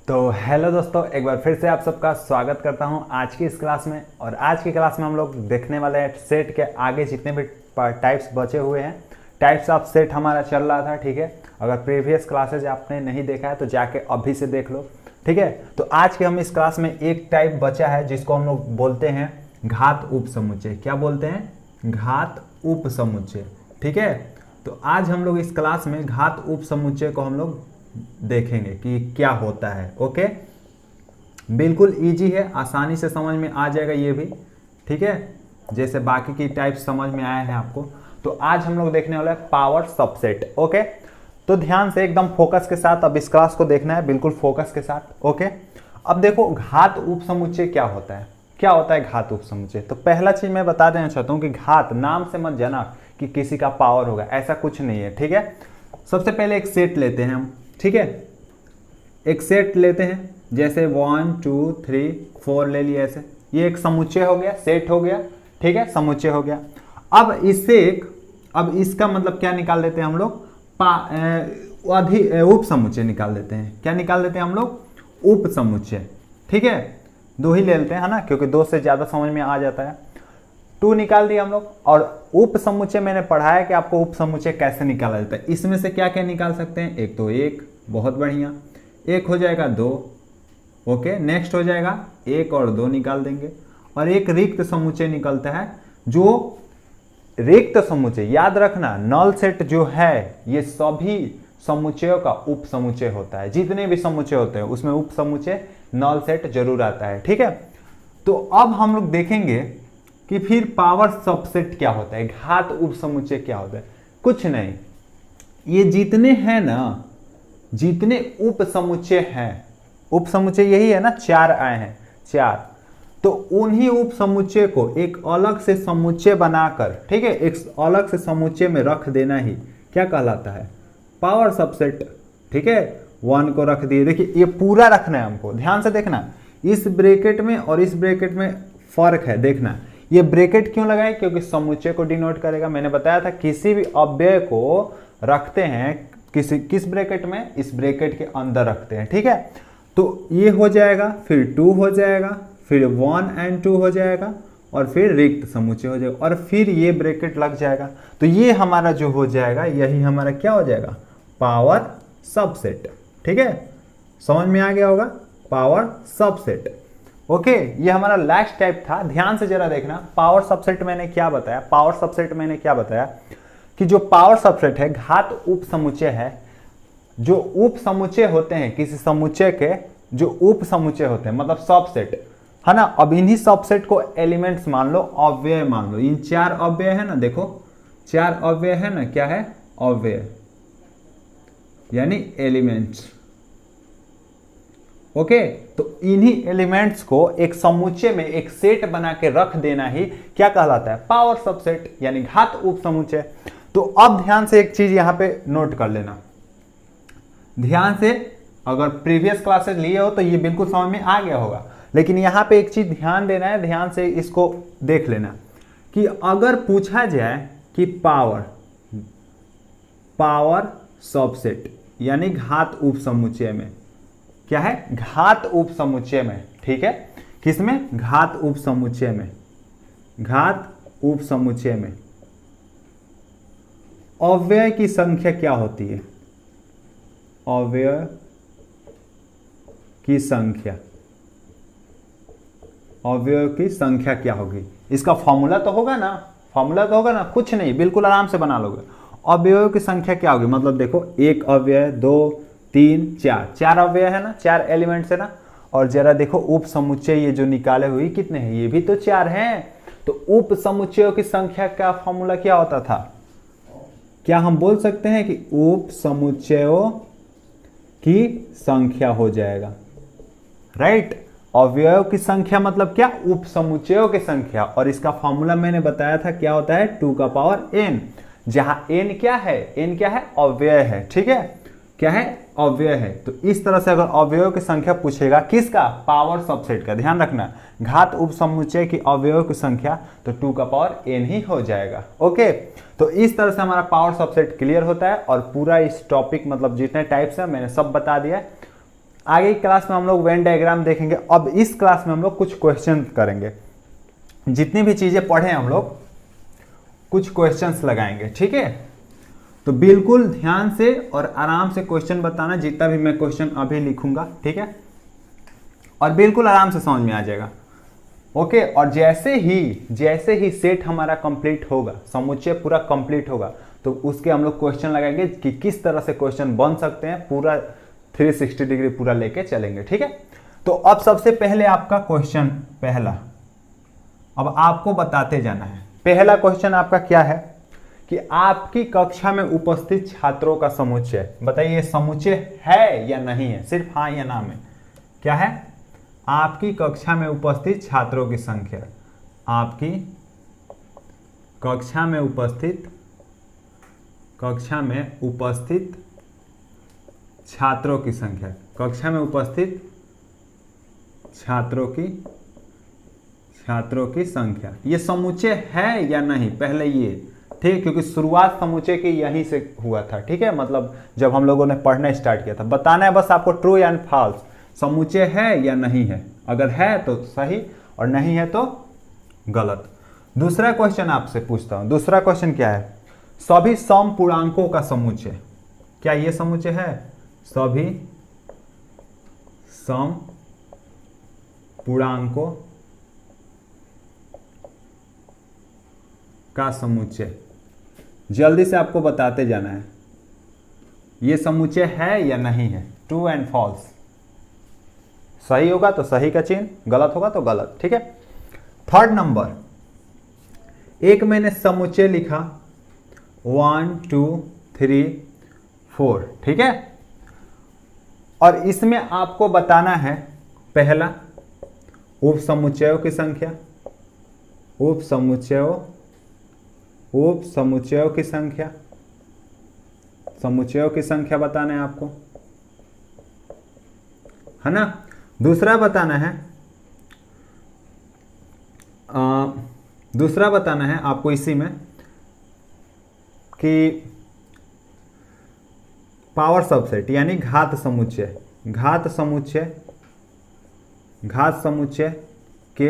तो हेलो दोस्तों, एक बार फिर से आप सबका स्वागत करता हूं आज की इस क्लास में। और आज की क्लास में हम लोग देखने वाले हैं सेट के आगे जितने भी टाइप्स बचे हुए हैं। टाइप्स ऑफ सेट हमारा चल रहा था, ठीक है। अगर प्रीवियस क्लासेज आपने नहीं देखा है तो जाके अभी से देख लो, ठीक है। तो आज के हम इस क्लास में एक टाइप बचा है जिसको हम लोग बोलते हैं घात उपसमुच्चय। क्या बोलते हैं? घात उपसमुच्चय, ठीक है। तो आज हम लोग इस क्लास में घात उपसमुच्चय को हम लोग देखेंगे कि क्या होता है। ओके, बिल्कुल इजी है, आसानी से समझ में आ जाएगा ये भी, ठीक है। जैसे बाकी की टाइप समझ में आया है आपको। तो आज हम लोग देखने वाला है पावर सबसेट। ओके, तो ध्यान से एकदम फोकस के साथ अब इस क्लास को देखना है, बिल्कुल फोकस के साथ। ओके, अब देखो घात उपसमुच्चय क्या होता है। क्या होता है घात उपसमुच्चय? तो पहला चीज मैं बता देना चाहता हूं कि घात नाम से मत जाना कि किसी का पावर होगा, ऐसा कुछ नहीं है, ठीक है। सबसे पहले एक सेट लेते हैं हम, ठीक है। एक सेट लेते हैं, जैसे 1 2 3 4 ले लिया ऐसे। ये एक समुच्चय हो गया, सेट हो गया, ठीक है, समुच्चय हो गया। अब इससे अब इसका मतलब क्या निकाल देते हैं हम लोग? उप समुच्चय निकाल देते हैं। क्या निकाल देते हैं हम लोग? उप समुच्चय, ठीक है। दो ही ले लेते हैं, है ना, क्योंकि दो से ज्यादा समझ में आ जाता है। 2 निकाल दिया हम लोग। और उप समुच्चय मैंने पढ़ाया कि आपको उप समुच्चय कैसे निकाला जाता है। इसमें से क्या क्या निकाल सकते हैं? एक तो एक, बहुत बढ़िया, एक हो जाएगा 2। ओके, नेक्स्ट हो जाएगा 1 और 2 निकाल देंगे। और एक रिक्त समुच्चय निकलता है। जो रिक्त समुच्चय, याद रखना, नल सेट जो है ये सभी समुच्चयों का उप समुच्चय होता है। जितने भी समुच्चय होते हैं उसमें उप समुच्चय नल सेट जरूर आता है, ठीक है। तो अब हम लोग देखेंगे कि फिर पावर सबसेट क्या होता है, घात उप समुच्चय क्या होता है। कुछ नहीं, ये जितने हैं ना, जितने उप समुच्चय हैं, उप समुच्चय यही है ना, 4 आए हैं, 4। तो उन्हीं उप समुच्चय को एक अलग से समुच्चय बनाकर, ठीक है, एक अलग से समुच्चय में रख देना ही क्या कहलाता है? पावर सबसेट, ठीक है। 1 को रख दिए, देखिए ये पूरा रखना है हमको, ध्यान से देखना। इस ब्रैकेट में और इस ब्रैकेट में फर्क है, देखना। ये ब्रैकेट क्यों लगाए? क्योंकि समुच्चय को डिनोट करेगा। मैंने बताया था किसी भी अव्यय को रखते हैं किस ब्रैकेट में? इस ब्रैकेट के अंदर रखते हैं, ठीक है। तो ये हो जाएगा, फिर 2 हो जाएगा, फिर 1 और 2 हो जाएगा, और फिर रिक्त समुच्चय हो जाएगा, और फिर ये ब्रैकेट लग जाएगा। तो ये हमारा जो हो जाएगा, यही हमारा क्या हो जाएगा? पावर सबसेट, ठीक है। समझ में आ गया होगा, पावर सबसेट। ओके, ये हमारा लास्ट टाइप था। ध्यान से जरा देखना, पावर सबसेट मैंने क्या बताया। पावर सबसेट मैंने क्या बताया कि जो पावर सबसेट है घात उप समुच्चय है। जो उप समुच्चय होते हैं किसी समुच्चय के, जो उप समुच्चय होते हैं मतलब सबसेट, है ना। अब इन्हीं सबसेट को एलिमेंट्स मान लो, अव्यय मान लो। इन 4 अव्यय है ना, देखो 4 अव्यय है ना। क्या है? अव्यय यानी एलिमेंट्स। ओके, तो इन्हीं एलिमेंट्स को एक समुच्चय में एक सेट बना के रख देना ही क्या कहलाता है? पावर सबसेट यानी घात उप समुच्चय। तो अब ध्यान से एक चीज यहां पे नोट कर लेना, ध्यान से। अगर प्रीवियस क्लासेस लिए हो तो ये बिल्कुल समझ में आ गया होगा, लेकिन यहां पे एक चीज ध्यान देना है, ध्यान से इसको देख लेना कि अगर पूछा जाए कि पावर सबसेट यानी घात उप समुच्चय में क्या है? घात उप समुच्चय में, ठीक है। किसमें? घात उप समुच्चय में। घात उप समुच्चय में अव्यय की संख्या क्या होती है? अव्यय की संख्या, अव्यय की संख्या क्या होगी? इसका फॉर्मूला तो होगा ना, फॉर्मूला तो होगा ना। कुछ नहीं, बिल्कुल आराम से बना लोगे। अव्ययों की संख्या क्या होगी? मतलब देखो, 1 अव्यय, 2 3 4, 4 अव्यय है ना, 4 एलिमेंट्स है ना। और जरा देखो उप समुच्चय ये जो निकाले हुए कितने हैं? ये भी तो 4 हैं। तो उप समुच्चयों की संख्या का फॉर्मूला क्या होता था? क्या हम बोल सकते हैं कि उप समुच्चयों की संख्या हो जाएगा, राइट। अवयवों की संख्या मतलब क्या? उप समुच्चयों की संख्या। और इसका फॉर्मूला मैंने बताया था, क्या होता है? 2 का पावर n, जहां n क्या है? n क्या है? अव्यय है, ठीक है। क्या है? अव्यय है। तो इस तरह से अगर अव्ययों की संख्या पूछेगा, किसका? पावर सबसेट का। ध्यान रखना, घात उप समुच्चय की अव्ययों की संख्या तो 2 का पावर n ही हो जाएगा। ओके, तो इस तरह से हमारा पावर सबसेट क्लियर होता है। और पूरा इस टॉपिक मतलब जितने टाइप्स है मैंने सब बता दिया है। आगे की क्लास में हम लोग वेन डायग्राम देखेंगे। अब इस क्लास में हम लोग कुछ क्वेश्चन करेंगे, जितनी भी चीजें पढ़े हम लोग कुछ क्वेश्चंस लगाएंगे, ठीक है। तो बिल्कुल ध्यान से और आराम से क्वेश्चन बताना, जितना भी मैं क्वेश्चन अभी लिखूंगा, ठीक है, और बिल्कुल आराम से समझ में आ जाएगा, ओके। और जैसे ही सेट हमारा कंप्लीट होगा, समुच्चय पूरा कंप्लीट होगा, तो उसके हम लोग क्वेश्चन लगाएंगे कि किस तरह से क्वेश्चन बन सकते हैं, पूरा 360 डिग्री पूरा लेके चलेंगे, ठीक है। तो अब सबसे पहले आपका क्वेश्चन पहला, अब आपको बताते जाना है। पहला क्वेश्चन आपका क्या है कि आपकी कक्षा में उपस्थित छात्रों का समुच्चय, बताइए समुच्चय है या नहीं है, सिर्फ हाँ या ना में। क्या है? आपकी कक्षा में उपस्थित छात्रों की संख्या, आपकी कक्षा में उपस्थित छात्रों की संख्या, कक्षा में उपस्थित छात्रों की संख्या, ये समुच्चय है या नहीं, पहले ये, ठीक, क्योंकि शुरुआत समुच्चय की यहीं से हुआ था, ठीक है। मतलब जब हम लोगों ने पढ़ना स्टार्ट किया था, बताना है बस आपको ट्रू एंड फॉल्स, समुच्चय है या नहीं है। अगर है तो सही और नहीं है तो गलत। दूसरा क्वेश्चन आपसे पूछता हूं, दूसरा क्वेश्चन क्या है? सभी समपूर्णांकों का समुच्चय, क्या ये समुच्चय है? सभी समपूर्णांकों का समुच्चय, जल्दी से आपको बताते जाना है, ये समुच्चय है या नहीं है, ट्रू एंड फॉल्स। सही होगा तो सही का चिन्ह, गलत होगा तो गलत, ठीक है। थर्ड नंबर, एक मैंने समुच्चय लिखा 1 2 3 4, ठीक है, और इसमें आपको बताना है पहला उप समुच्चयों की संख्या, उप समुच्चयों की संख्या, समुच्चयों की संख्या बताना है आपको, है ना। दूसरा बताना है आपको इसी में कि पावर सबसेट यानी घात समुच्चय के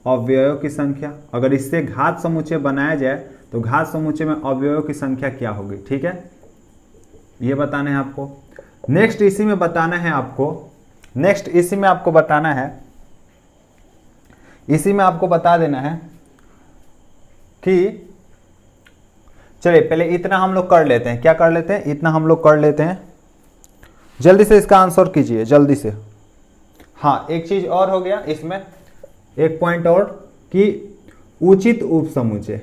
अवयवों की संख्या। अगर इससे घात समुच्चय बनाया जाए तो घात समुच्चय में अवयवों की संख्या क्या होगी, ठीक है, ये बताना है आपको। नेक्स्ट इसी में बताना है आपको, इसी में आपको बता देना है कि, चलिए पहले इतना हम लोग कर लेते हैं, क्या कर लेते हैं, इतना हम लोग कर लेते हैं, जल्दी से इसका आंसर कीजिए जल्दी से। हाँ, एक चीज और हो गया इसमें, एक पॉइंट और, कि उचित उप समुच्चय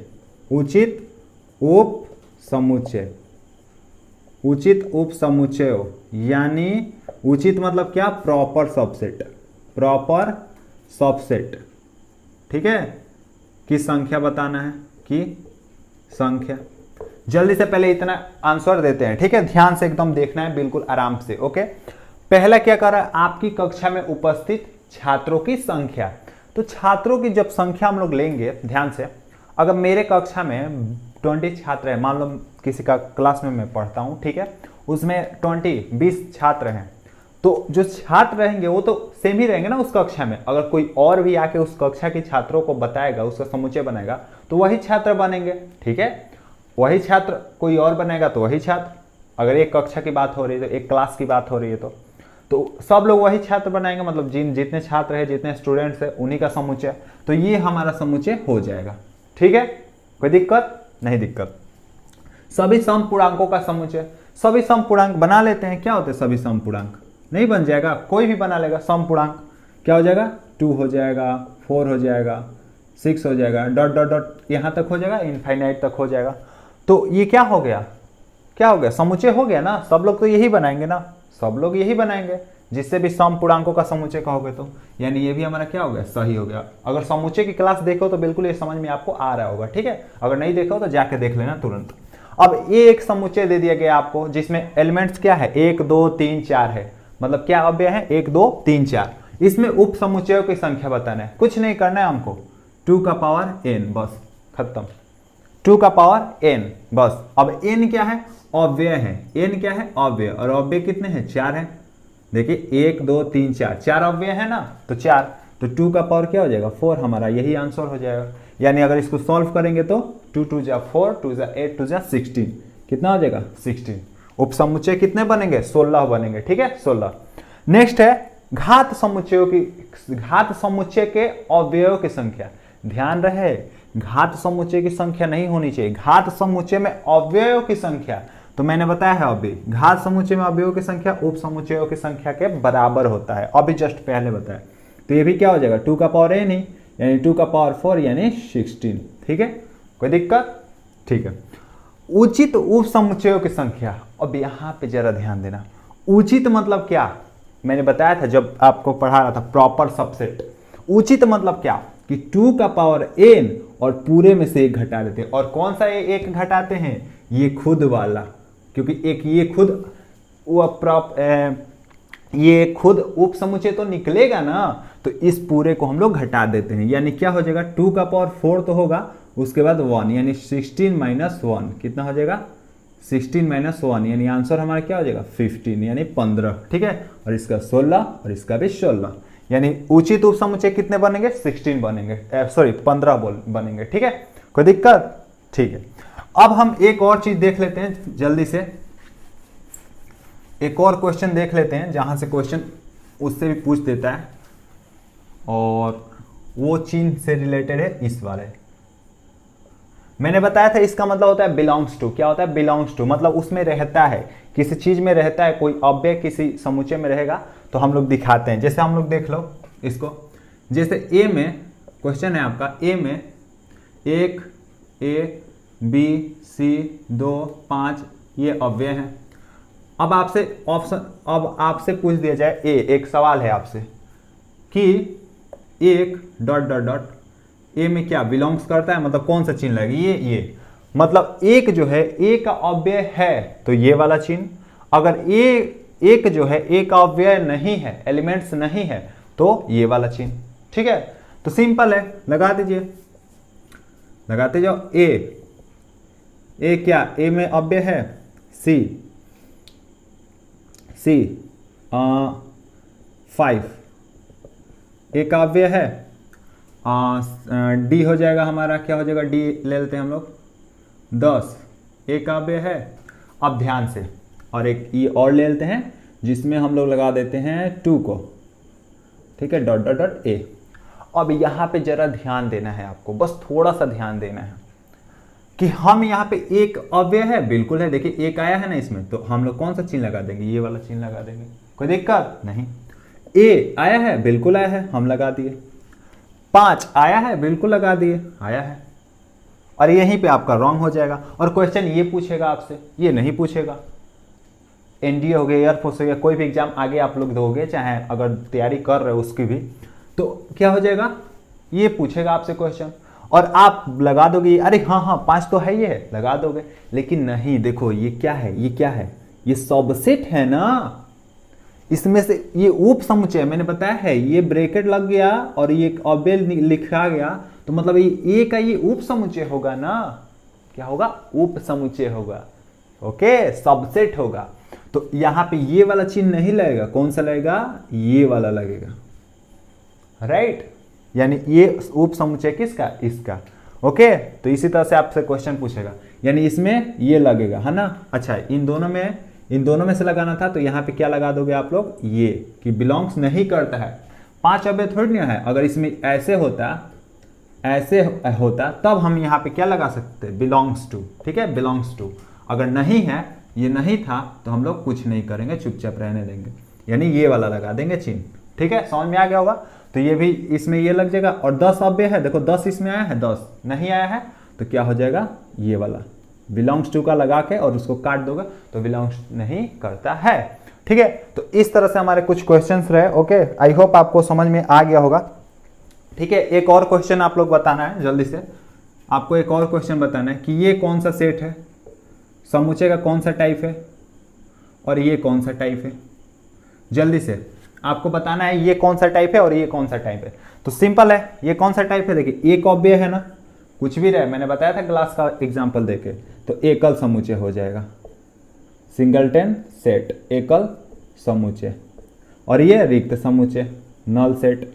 यानी उचित मतलब क्या, प्रॉपर सबसेट, ठीक है, की संख्या बताना है, की संख्या। जल्दी से पहले इतना आंसर देते हैं, ठीक है, ध्यान से एकदम देखना है, बिल्कुल आराम से, ओके। पहला क्या कर रहा है, आपकी कक्षा में उपस्थित छात्रों की संख्या। तो छात्रों की जब संख्या हम लोग लेंगे, ध्यान से, अगर मेरे कक्षा में 20 छात्र हैं, मान लो किसी का क्लास में मैं पढ़ता हूं, ठीक है, उसमें 20 छात्र हैं, तो जो छात्र रहेंगे वो तो सेम ही रहेंगे ना उस कक्षा में। अगर कोई और भी आके उस कक्षा के छात्रों को बताएगा, उसका समुच्चय बनाएगा, तो वही छात्र बनेंगे, ठीक है, वही छात्र, कोई और बनाएगा तो वही छात्र। अगर एक कक्षा की बात हो रही है तो एक क्लास की बात हो रही है तो सब लोग वही छात्र बनाएंगे, मतलब जितने छात्र हैं, जितने स्टूडेंट्स हैं, उन्हीं का समुच्चय। तो ये हमारा समुच्चय हो जाएगा, ठीक है, कोई दिक्कत नहीं, दिक्कत। सभी समपूर्णांकों का समुच्चय, सभी समपूर्णांक बना लेते हैं, क्या होते हैं सभी समपूर्णांक, नहीं बन जाएगा, कोई भी बना लेगा समपूर्णांक, क्या हो जाएगा, 2 हो जाएगा, 4 हो जाएगा, 6 हो जाएगा, डॉट डॉट डॉट यहाँ तक हो जाएगा, इनफाइनाइट तक हो जाएगा। तो ये क्या हो गया, समुच्चय हो गया ना। सब लोग तो यही बनाएंगे ना, सब लोग यही बनाएंगे, जिससे भी समपूर्णांकों का समुच्चय कहोगे तो, यानी ये भी हमारा क्या हो गया, सही हो गया। अगर समुच्चय की क्लास देखो तो बिल्कुल ये समझ में आपको आ रहा होगा, ठीक है, अगर नहीं देखो तो जाके देख लेना तुरंत। अब ये एक समुच्चय दे दिया गया आपको, जिसमें एलिमेंट्स क्या है, 1 2 3 4 है, मतलब क्या अव्यय है, 1 2 3 4। इसमें उप समुच्चयों की संख्या बताना है, कुछ नहीं करना है हमको, 2 का पावर n, बस खत्म, 2 का पावर n, बस। अब n क्या है, अव्यय है, n क्या है, अव्यय, और अव्यय कितने हैं, 4 है, देखिए 1 2 3 4, 4 अव्यय है ना, तो 4, तो 2 का पावर क्या हो जाएगा 4, हमारा यही आंसर हो जाएगा। यानी अगर इसको सॉल्व करेंगे तो 2 2 जा 4, 2 जा 8, 2 जा 16, कितना हो जाएगा 16। उपसमुच्चय कितने बनेंगे 16 बनेंगे, ठीक है 16। नेक्स्ट है घात समुच्चयों की, घात समुच्चय के अवयवों की संख्या। ध्यान रहे घात समुच्चय की संख्या नहीं होनी चाहिए, घात समुच्चय में अवयवों की संख्या। तो मैंने बताया है अभी घात समुच्चय में अवयवों की संख्या उप समुच्चयों की संख्या के बराबर होता है, अभी जस्ट पहले बताया। तो ये भी क्या हो जाएगा 2 का पावर n ही, यानी 2 का पावर 4 यानी 16, ठीक है, कोई दिक्कत, ठीक है। उचित उप समुच्चयों की संख्या, अब यहाँ पे जरा ध्यान देना, उचित मतलब क्या, मैंने बताया था जब आपको पढ़ा रहा था प्रॉपर सबसेट। उचित मतलब क्या कि 2 का पावर n और पूरे में से 1 घटा देते हैं, और कौन सा 1 घटाते हैं, ये खुद वाला, क्योंकि एक ये खुद ये खुद उप समुच्चय तो निकलेगा ना, तो इस पूरे को हम लोग घटा देते हैं। यानी क्या हो जाएगा 2 का पावर 4 तो होगा, उसके बाद 1 यानी 16 माइनस 1 कितना हो जाएगा 16 माइनस 1, यानी आंसर हमारा क्या हो जाएगा 15 यानी 15, ठीक है। और इसका 16 और इसका भी 16, यानी उचित उप समुच्चय कितने बनेंगे 16 बनेंगे, सॉरी 15 बनेंगे, ठीक है, कोई दिक्कत, ठीक है। अब हम एक और चीज देख लेते हैं जल्दी से, एक और क्वेश्चन देख लेते हैं जहां से क्वेश्चन उससे भी पूछ देता है, और वो चिन्ह से रिलेटेड है इस वाले। मैंने बताया था इसका मतलब होता है बिलोंग्स टू, क्या होता है बिलोंग्स टू, मतलब उसमें रहता है, किसी चीज में रहता है, कोई अव्यय किसी समुच्चय में रहेगा तो हम लोग दिखाते हैं। जैसे हम लोग देख लो इसको, जैसे ए में क्वेश्चन है आपका, ए में 1 A B C 2 5 ये अव्यय हैं। अब आपसे ऑप्शन, अब आपसे पूछ दिया जाए एक सवाल है आपसे कि एक डॉट डॉट डॉट ए में क्या बिलोंग्स करता है, मतलब कौन सा चिन्ह लगेगा, ये मतलब एक जो है ए का अव्यय है तो ये वाला चिन्ह, अगर एक जो है ए का अव्यय नहीं है, एलिमेंट्स नहीं है, तो ये वाला चिन्ह, ठीक है। तो सिंपल है, लगा दीजिए, लगाते जाओ। ए क्या, ए में अव्यय है सी 5, ए का अव्यय है डी हो जाएगा हमारा, क्या हो जाएगा डी ले लेते हैं हम लोग 10, ए का अव्यय है। अब ध्यान से, और एक ई और ले लेते हैं जिसमें हम लोग लगा देते हैं 2 को, ठीक है, डॉट डॉट डॉट ए। अब यहाँ पे जरा ध्यान देना है आपको, बस थोड़ा सा ध्यान देना है कि हम यहाँ पे एक अव्यय है, बिल्कुल है, देखिए एक आया है ना इसमें, तो हम लोग कौन सा चिन्ह लगा देंगे, ये वाला चिन्ह लगा देंगे, कोई दिक्कत नहीं। ए आया है, बिल्कुल आया है, हम लगा दिए। 5 आया है, बिल्कुल लगा दिए, आया है। और यहीं पे आपका रॉन्ग हो जाएगा, और क्वेश्चन ये पूछेगा आपसे, ये नहीं पूछेगा। एनडीए हो गया, एयरफोर्स हो गया, कोई भी एग्जाम आगे आप लोग दोगे, चाहे अगर तैयारी कर रहे हो उसकी भी, तो क्या हो जाएगा, ये पूछेगा आपसे क्वेश्चन, और आप लगा दोगे अरे हाँ 5 तो है, ये लगा दोगे। लेकिन नहीं, देखो ये क्या है, ये क्या है, ये सबसेट है ना, इसमें से ये उप समुच्चय, मैंने बताया है, ये ब्रैकेट लग गया और ये अव्यय लिखा गया, तो मतलब ये ए का ये उप समुच्चय होगा ना, क्या होगा उप समुच्चय होगा, ओके, सबसेट होगा। तो यहां पे ये वाला चिन्ह नहीं लगेगा, कौन सा लगेगा, ये वाला लगेगा, राइट, यानी ये उप समुच्चय किसका, इसका, ओके। तो इसी तरह से आपसे क्वेश्चन पूछेगा, यानी इसमें ये लगेगा, है ना। अच्छा, इन दोनों में से लगाना था, तो यहाँ पे क्या लगा दोगे आप लोग, ये कि बिलोंग्स नहीं करता है। 5 अव्यय थोड़ी ना है, अगर इसमें ऐसे होता तब हम यहाँ पे क्या लगा सकते, बिलोंग्स टू, ठीक है, बिलोंग्स टू। अगर नहीं है, ये नहीं था, तो हम लोग कुछ नहीं करेंगे, चुपचाप रहने देंगे, यानी ये वाला लगा देंगे चिन्ह, ठीक है, समझ में आ गया होगा। तो ये भी इसमें ये लग जाएगा, और 10 अव्यय है, देखो 10 इसमें आया है, 10 नहीं आया है, तो क्या हो जाएगा, ये वाला बिलोंग्स टू का लगा के और उसको काट दोगे तो बिलोंग्स नहीं करता है, ठीक है। तो इस तरह से हमारे कुछ क्वेश्चंस रहे, ओके, आई होप आपको समझ में आ गया होगा, ठीक है। एक और क्वेश्चन आप लोग बताना है जल्दी से, आपको एक और क्वेश्चन बताना है कि ये कौन सा सेट है, समुच्चय का कौन सा टाइप है, और ये कौन सा टाइप है, जल्दी से आपको बताना है ये कौन सा टाइप है और ये कौन सा टाइप है। तो सिंपल है, ये कौन सा टाइप है, देखिए एक अव्यय है ना, कुछ भी रहे, मैंने बताया था ग्लास का एग्जांपल देके, तो एकल समुच्चय हो जाएगा, सिंगलटन सेट, एकल समुच्चय, और ये रिक्त समुच्चय, नल सेट,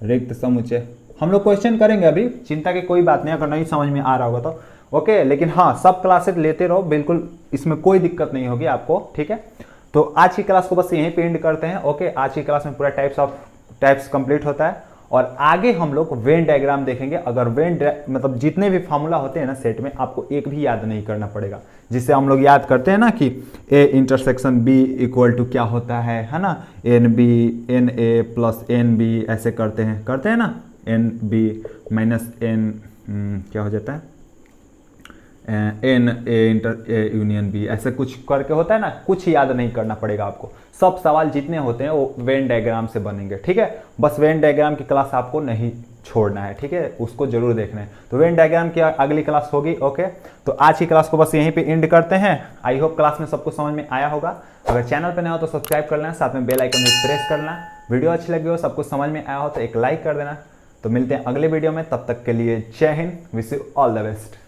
रिक्त समुच्चय। हम लोग क्वेश्चन करेंगे अभी, चिंता की कोई बात नहीं, अगर नहीं समझ में आ रहा होगा तो ओके। लेकिन हाँ, सब क्लासेस लेते रहो, बिल्कुल इसमें कोई दिक्कत नहीं होगी आपको, ठीक है। तो आज की क्लास को बस यहीं पे एंड करते हैं, ओके। आज की क्लास में पूरा टाइप्स कंप्लीट होता है और आगे हम लोग वेन डायग्राम देखेंगे। अगर मतलब जितने भी फार्मूला होते हैं ना सेट में, आपको एक भी याद नहीं करना पड़ेगा। जिससे हम लोग याद करते हैं ना कि A intersection B equal to क्या होता है ना, N B N A plus N B, ऐसे करते हैं ना, एन बी माइनस एन क्या हो जाता है, N A inter A union B, ऐसे कुछ करके होता है ना। कुछ याद नहीं करना पड़ेगा आपको, सब सवाल जितने होते हैं वो वेन डायग्राम से बनेंगे, ठीक है। बस वेन डायग्राम की क्लास आपको नहीं छोड़ना है, ठीक है, उसको जरूर देखना है। तो वेन डायग्राम की अगली क्लास होगी, ओके। तो आज की क्लास को बस यहीं पे एंड करते हैं। आई होप क्लास में सबको समझ में आया होगा। अगर चैनल पे नया हो तो सब्सक्राइब कर लेना, साथ में बेल आइकन भी प्रेस कर लेना। वीडियो अच्छी लगी हो, सबको समझ में आया हो तो एक लाइक कर देना। तो मिलते हैं अगले वीडियो में, तब तक के लिए जय Hind, wish you all the best.